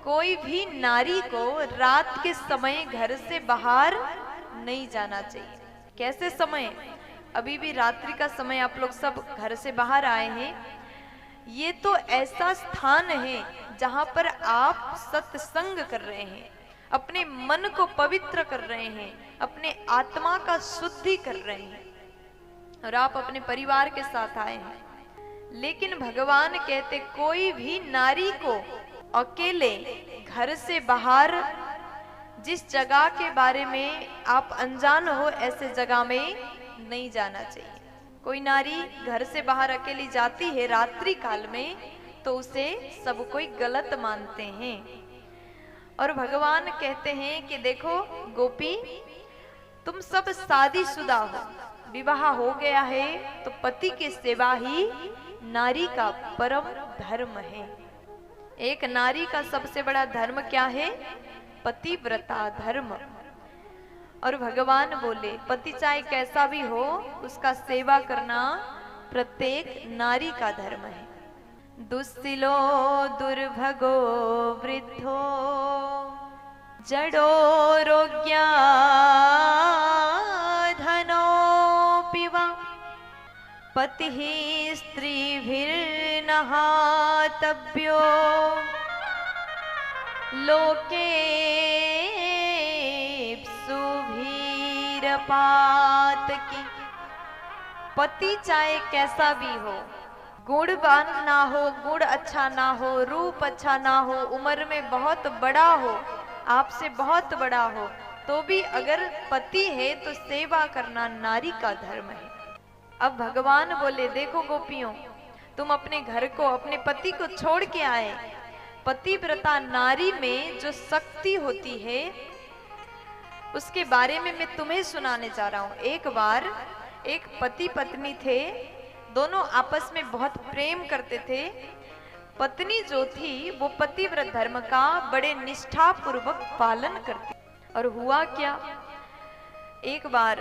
कोई भी नारी को रात के समय घर से बाहर नहीं जाना चाहिए। कैसे समय? अभी भी रात्रि का समय आप लोग सब घर से बाहर आए हैं। ये तो ऐसा स्थान है जहां पर आप सत्संग कर रहे हैं, अपने मन को पवित्र कर रहे हैं, अपने आत्मा का शुद्धि कर रहे हैं, और आप अपने परिवार के साथ आए हैं। लेकिन भगवान कहते कोई भी नारी को अकेले घर से बाहर, जिस जगह के बारे में आप अनजान हो ऐसे जगह में नहीं जाना चाहिए। कोई नारी घर से बाहर अकेली जाती है रात्रि काल में तो उसे सब कोई गलत मानते हैं। और भगवान कहते हैं कि देखो गोपी, तुम सब शादीशुदा हो, विवाह हो गया है, तो पति की सेवा ही नारी का परम धर्म है। एक नारी का सबसे बड़ा धर्म क्या है? पतिव्रता धर्म। और भगवान बोले पति चाहे कैसा भी हो, उसका सेवा करना प्रत्येक नारी का धर्म है। दुस्सिलो दुर्भगो वृद्धो जडो रोग्या धनोऽपि वा पतिः स्त्रीभिर्नः तभ्यो लोके पात की। पति चाहे कैसा भी हो, गुणवान ना हो, गुण अच्छा ना हो, रूप अच्छा ना हो, उम्र में बहुत बड़ा हो, आपसे बहुत बड़ा हो, तो भी अगर पति है तो सेवा करना नारी का धर्म है। अब भगवान बोले देखो गोपियों, तुम अपने घर को, अपने पति को छोड़ के आए। पतिव्रता नारी में जो शक्ति होती है उसके बारे में मैं तुम्हें सुनाने जा रहा हूं। एक बार एक पति पत्नी थे, दोनों आपस में बहुत प्रेम करते थे। पत्नी जो थी वो पतिव्रत धर्म का बड़े निष्ठा पूर्वक पालन करती। और हुआ क्या, एक बार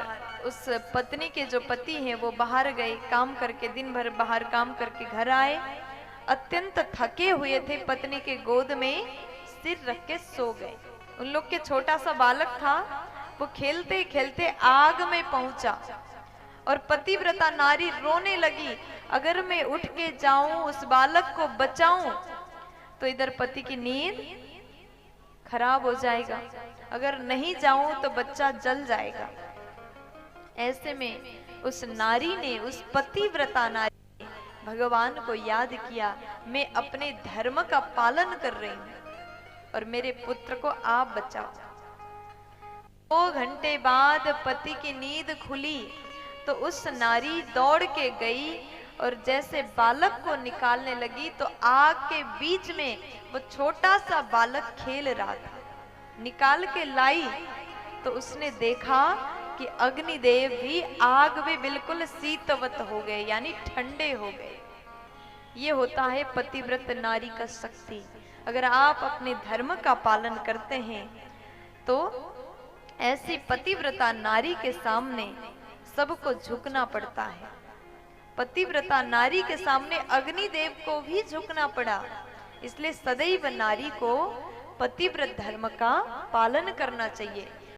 उस पत्नी के जो पति हैं वो बाहर गए काम करके, दिन भर बाहर काम करके घर आए, अत्यंत थके हुए थे, पत्नी के गोद में सिर रख के सो गए। उन लोग के छोटा सा बालक था, वो खेलते खेलते आग में पहुंचा और पतिव्रता नारी रोने लगी, अगर मैं उठ के जाऊं उस बालक को बचाऊं तो इधर पति की नींद खराब हो जाएगा, अगर नहीं जाऊं तो बच्चा जल जाएगा। ऐसे में उस नारी ने, उस पतिव्रता नारी ने भगवान को याद किया, मैं अपने धर्म का पालन कर रही हूं और मेरे पुत्र को आप बचाओ। 2 घंटे बाद पति की नींद खुली तो उस नारी दौड़ के गई और जैसे बालक को निकालने लगी तो आग के बीच में वो छोटा सा बालक खेल रहा था। निकाल के लाई तो उसने देखा कि अग्निदेव भी आग में बिल्कुल शीतवत हो गए, यानी ठंडे हो गए। ये होता है पतिव्रत नारी का शक्ति। अगर आप अपने धर्म का पालन करते हैं तो ऐसी पतिव्रता नारी के सामने सबको झुकना पड़ता है। पतिव्रता नारी के सामने अग्निदेव को भी झुकना पड़ा। इसलिए सदैव नारी को पतिव्रत धर्म का पालन करना चाहिए।